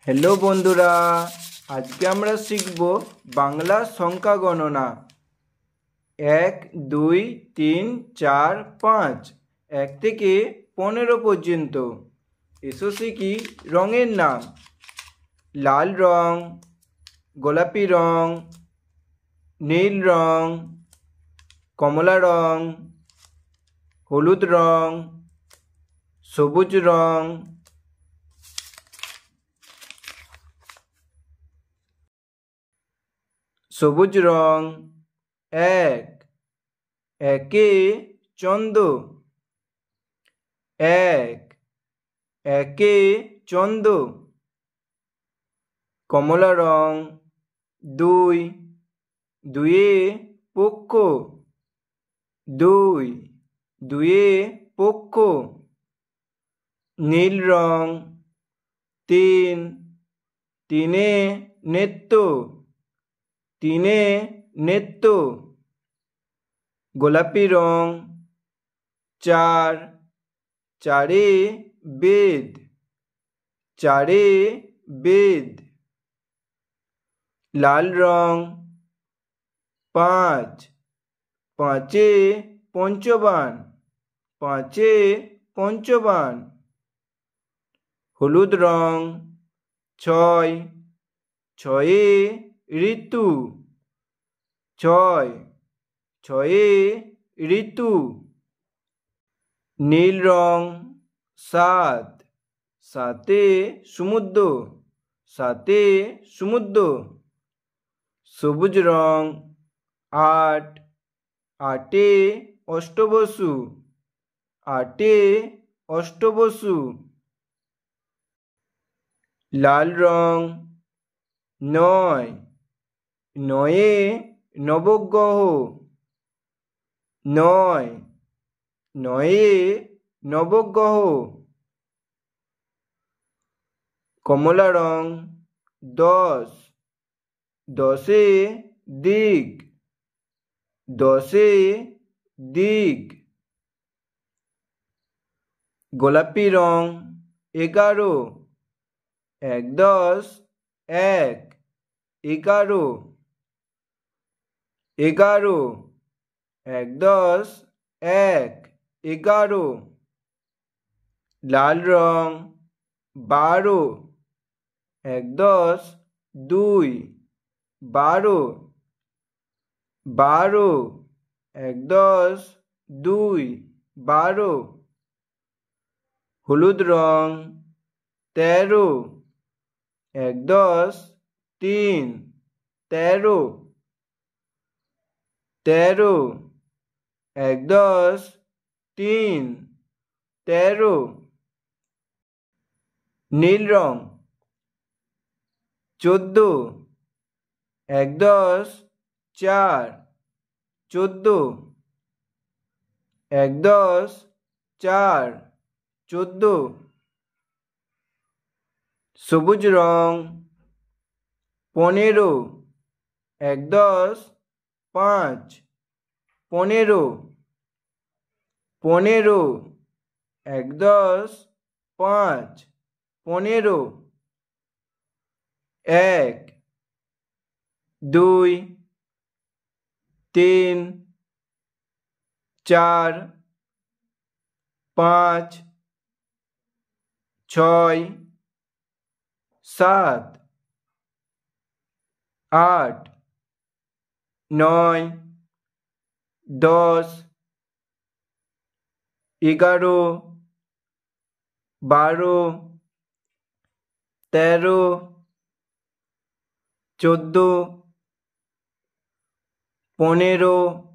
Hello বন্ধুরা, আজকে আমরা শিখব বাংলা সংখ্যা গণনা। 1 2 3 4 5 1 থেকে 15 পর্যন্ত। এসো শিখি রঙের নাম। লাল রং, গোলাপি রং, নীল রং, কমলা রং, হলুদ রং, সবুজ রং। সবুজ রং। 1 একে চন্দ্র। 1 একে চন্দ্র। কমলা রং। 2 দুয়ে পক্ষ। 2 দুয়ে পক্ষ। নীল রং। 3 তিনে নেত্য। 3 নেত্য। গোলাপি রং। 4 চারে বেদ। 4 বেদ। লাল রং। 5 5 পঞ্চবান। 5 পঞ্চবান। হলুদ রং। 6 6 ঋতু। 6 6 ঋতু। নীল রং। 7 7 সমুদ্র। 7 সমুদ্র। সবুজ রং। 8 8 অষ্টবসু। 8 অষ্টবসু। লাল রং। 9 9 নবগ্রহ। 9 9 নবগ্রহ। কমলা রং। 10 10 দিক। 10 দিক। গোলাপি রং। 11 1 10 1 11 11 1 10 1 11। লাল রং। 12 1 10 2 12 12 1 10 2 12। হলুদ রং। 13 1 10 3 13 13 1 10 3 13। নীল রং। 14 1 10 4 14 1 10 4 14। সবুজ রং। 15 1 10 5 15 15 1 10 5 15। 1 2 3 4 5 6 7 8 9 10 11 12 13 14 15